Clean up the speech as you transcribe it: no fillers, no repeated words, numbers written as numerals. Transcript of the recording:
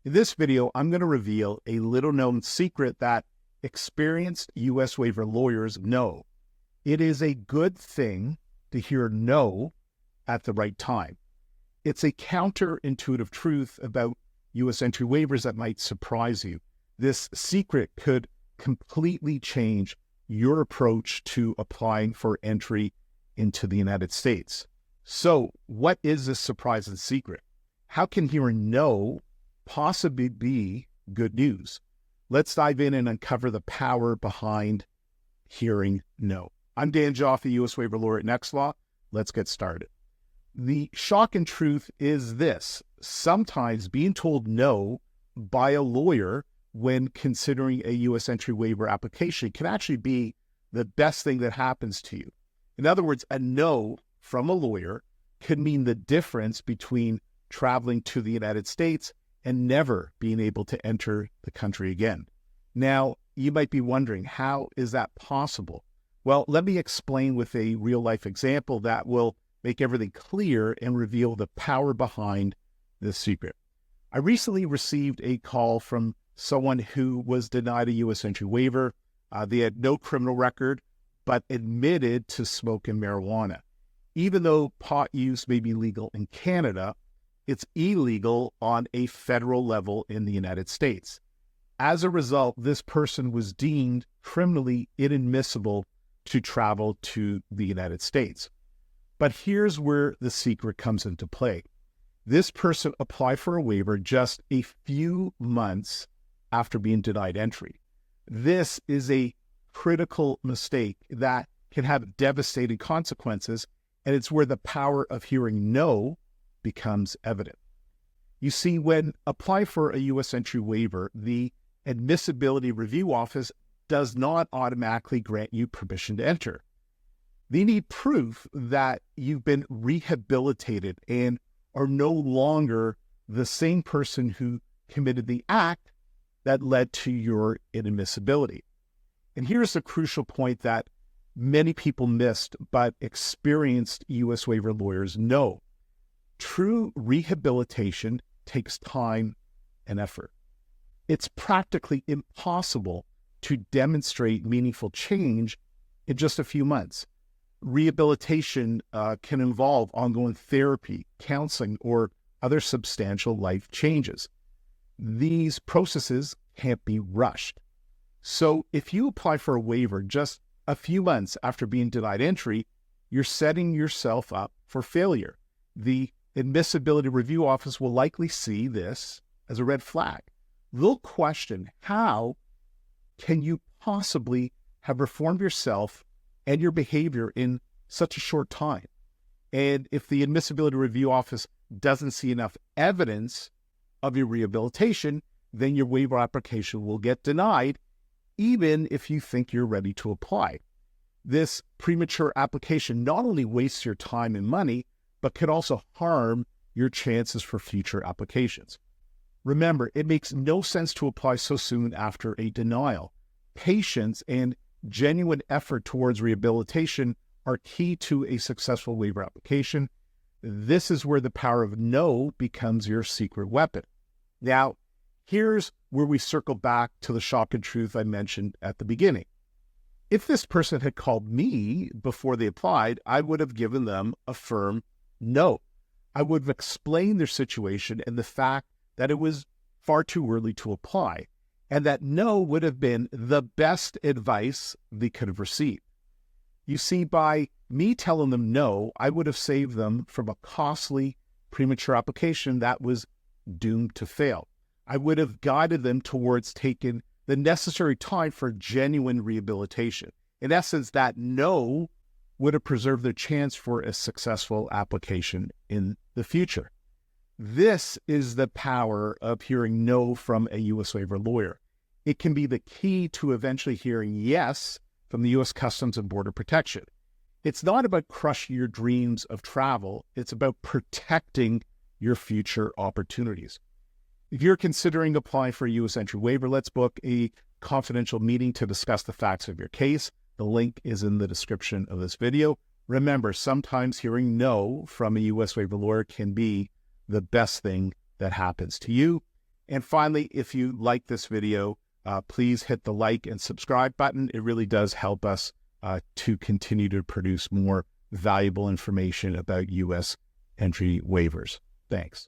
In this video, I'm going to reveal a little-known secret that experienced U.S. waiver lawyers know. It is a good thing to hear no at the right time. It's a counterintuitive truth about U.S. entry waivers that might surprise you. This secret could completely change your approach to applying for entry into the United States. So, what is this surprising secret? How can hearing no possibly be good news? Let's dive in and uncover the power behind hearing no. I'm Dan Joffe, U.S. waiver lawyer at Nextlaw. Let's get started. The shock and truth is this: sometimes being told no by a lawyer when considering a U.S. entry waiver application can actually be the best thing that happens to you. In other words, a no from a lawyer could mean the difference between traveling to the United States and never being able to enter the country again. Now, you might be wondering, how is that possible? Well, let me explain with a real-life example that will make everything clear and reveal the power behind this secret. I recently received a call from someone who was denied a U.S. entry waiver. They had no criminal record, but admitted to smoking marijuana. Even though pot use may be legal in Canada, it's illegal on a federal level in the United States. As a result, this person was deemed criminally inadmissible to travel to the United States. But here's where the secret comes into play. This person applied for a waiver just a few months after being denied entry. This is a critical mistake that can have devastating consequences, and it's where the power of hearing no becomes evident. You see, when apply for a U.S. entry waiver, the Admissibility Review Office does not automatically grant you permission to enter. They need proof that you've been rehabilitated and are no longer the same person who committed the act that led to your inadmissibility. And here's the crucial point that many people missed, but experienced U.S. waiver lawyers know. True rehabilitation takes time and effort. It's practically impossible to demonstrate meaningful change in just a few months. Rehabilitation can involve ongoing therapy, counseling, or other substantial life changes. These processes can't be rushed. So if you apply for a waiver just a few months after being denied entry, you're setting yourself up for failure. The Admissibility Review Office will likely see this as a red flag. They'll question, how can you possibly have reformed yourself and your behavior in such a short time? And if the Admissibility Review Office doesn't see enough evidence of your rehabilitation, then your waiver application will get denied, even if you think you're ready to apply. This premature application not only wastes your time and money, but can also harm your chances for future applications. Remember, it makes no sense to apply so soon after a denial. Patience and genuine effort towards rehabilitation are key to a successful waiver application. This is where the power of no becomes your secret weapon. Now, here's where we circle back to the shock and truth I mentioned at the beginning. If this person had called me before they applied, I would have given them a firm no. I would have explained their situation and the fact that it was far too early to apply, and that no would have been the best advice they could have received. You see, by me telling them no, I would have saved them from a costly premature application that was doomed to fail. I would have guided them towards taking the necessary time for genuine rehabilitation. In essence, that no would have preserved their chance for a successful application in the future. This is the power of hearing no from a U.S. waiver lawyer. It can be the key to eventually hearing yes from the U.S. Customs and Border Protection. It's not about crushing your dreams of travel. It's about protecting your future opportunities. If you're considering applying for a U.S. entry waiver, let's book a confidential meeting to discuss the facts of your case. The link is in the description of this video. Remember, sometimes hearing no from a U.S. waiver lawyer can be the best thing that happens to you. And finally, if you like this video, please hit the like and subscribe button. It really does help us to continue to produce more valuable information about U.S. entry waivers. Thanks.